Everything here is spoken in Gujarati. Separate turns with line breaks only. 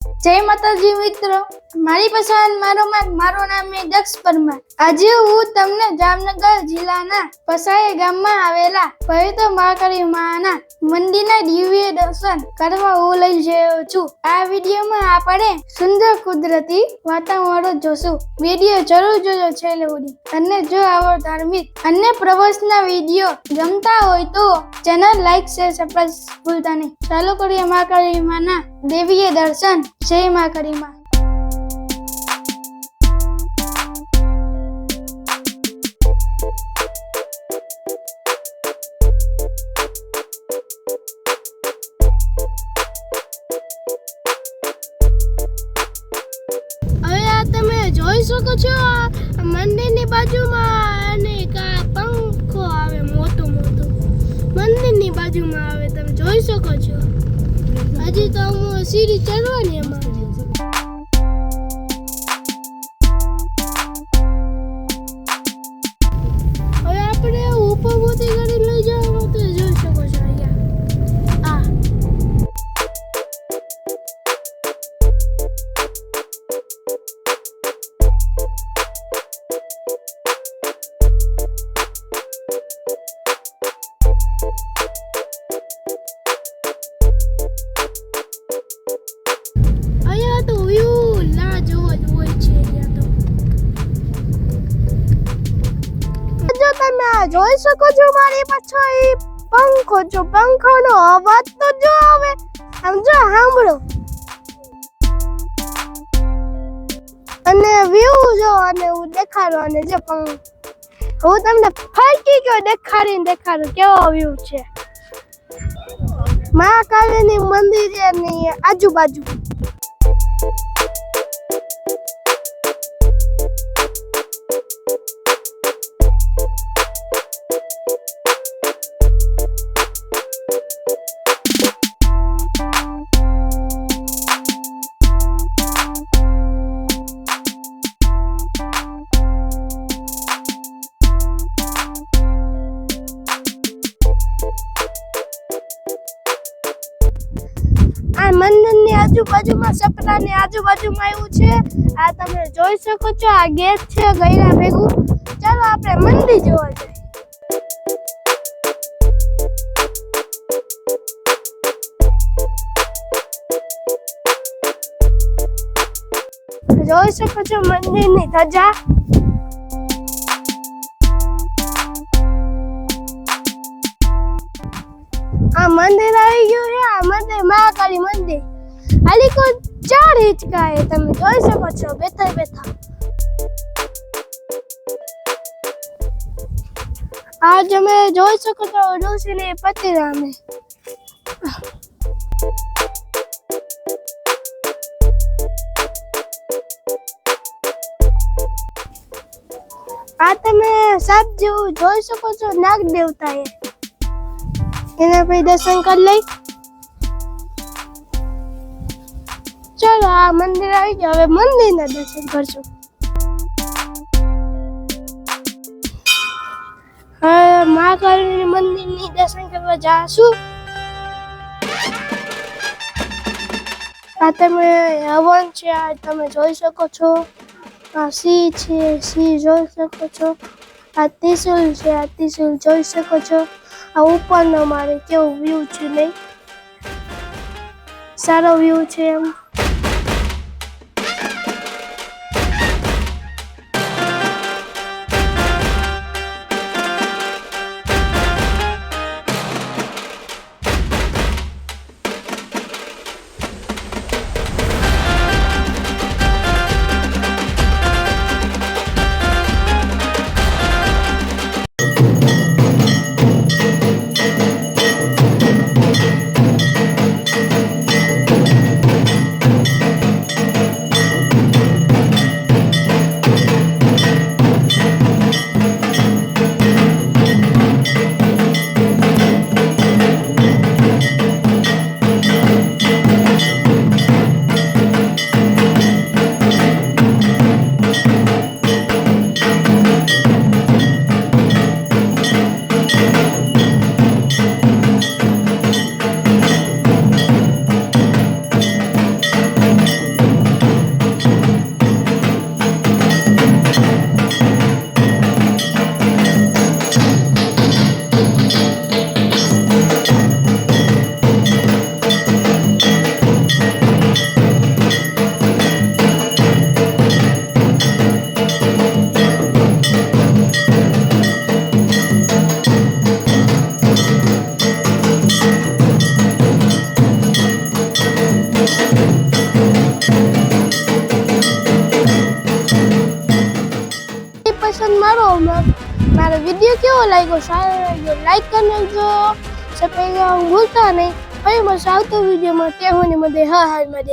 જય માતાજી મિત્રો, મારી પસંદ મારું નામ છે દક્ષ પરમાર। આજે હું તમને જામનગર જિલ્લાના પસાય ગામમાં આવેલા પવિત્ર મહાકાળી માના મંદિરના દિવ્ય દર્શન કરવા હું લઈ જયો છું। આ વિડીયોમાં આપણે સુંદર કુદરતી વાતાવરણ જોશું। વિડીયો જરૂર જોજો છેલ્લે સુધી। અને જો આવો ધાર્મિક અને પ્રવાસના વિડીયો ગમતા હોય તો ચેનલ લાઈક શેર સબસ્ક્રાઇબ ભૂલતા નહીં। ચાલો કરીએ મહાકાળી માના દેવીય દર્શન। જય મહાકાળી માં। તમે જોઈ શકો છો મંદિરની બાજુમાં એક પંખો આવે મોટો મંદિરની બાજુમાં આવે। તમે જોઈ શકો છો। હજી તો હું સીડી ચડવાની એમાં। હવે આપણે ઉપર મોટી ગાડી લઈ જવાનું તો જોઈ શકો છો અહીંયા। અહીંયા તો વ્યૂ ના જોવો જ હોય છે। અહીંયા તો જો તમે જોઈ શકો છો મારી પાછળ પંખો જો પંખાનો અવાજ તો જો હવે આમ જો સાંભળો અને વ્યૂ જો અને હું દેખાડો અને જે હું તમને ફરકી ગયો દેખાડું કેવો વ્યૂ છે મહાકાળીની મંદિરની આજુબાજુ। આ મંદિરની આજુબાજુમાં સપનાની આજુબાજુમાં આવ્યું છે। આ તમે જોઈ શકો છો। આ ગેટ છે ગયડા ભેગું। ચાલો આપણે મંદિર જોવા જઈએ। જોઈ શકો છો મંદિરની ધજા। આ મંદિર આવી ગયું છે। આ મંદિર મહાકાળી મંદિર આલી કોઈ 4 હિંચકા છે। તમે જોઈ શકો છો બેઠા। આ તમે જોઈ શકો છો ઋષિની પતિરામે। આ તમે સાપ જેવું જોઈ શકો છો નાગ દેવતા છે। એના પછી દર્શન કરી લઈ। ચલો આ મંદિર આવી ગયો। હવે મંદિરના દર્શન કરશું। હવે મહાકાળી મંદિરની દર્શન કરવા જાશું। આ તમે હવન છે આ તમે જોઈ શકો છો। આ સિંહ છે સિંહ જોઈ શકો છો। આ ત્રિશુલ છે આ ત્રિશુલ જોઈ શકો છો। આ ઉપરનો મારે કેવું વ્યૂ છે નહીં સારો વ્યૂ છે એમ। પસંદ મારો મારો વિડીયો કેવો લાગ્યો સારો લાગ્યો લાઈક કરી નાખજો સબસ્ક્રાઇબ કરવાનું ભૂલતા નહીં ફરી મળશે આવતો વિડીયોમાં ત્યાં મને હર હર મહાદેવ